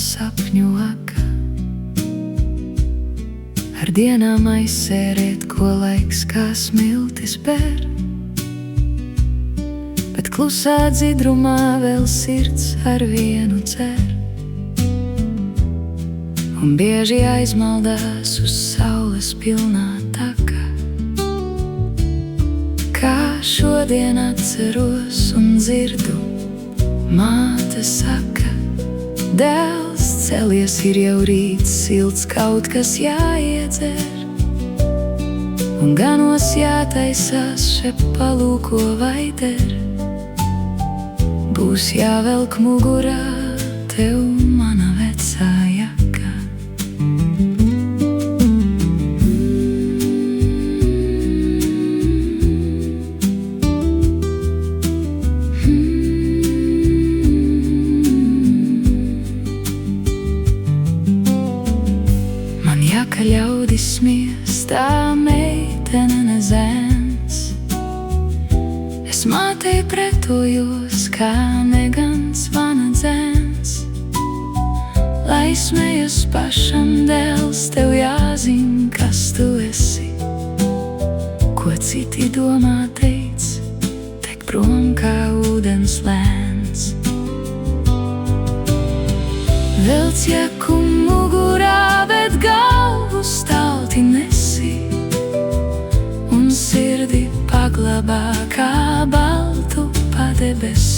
sapņu aka. Ar dienām aizsēriet, ko laiks kā smiltis ber, bet klusā dzidrumā vēl sirds ar vienu cer, un bieži aizmaldās uz saules pilnā taka. Kā šodien atceros un dzirdu, māte saka: dēls, celies, ir jau rīts, silts kaut kas jāiedzer, un ganos jātaisās, šep palūko vai der. Būs jāvelk mugurā tev mana vecā jaka. Man jaka ļaudis smies, tā meitene nezēns. Es mātei pretojos, kā negans vana dzēns. Lai smejas pašam dēls, tev jāzin, kas tu esi. Ko citi domā, teic, tek prom kā ūdens lēns. Velc jaku mugurā, bet galvu stalti nesi, un sirdi paglabā kā baltu padebesi.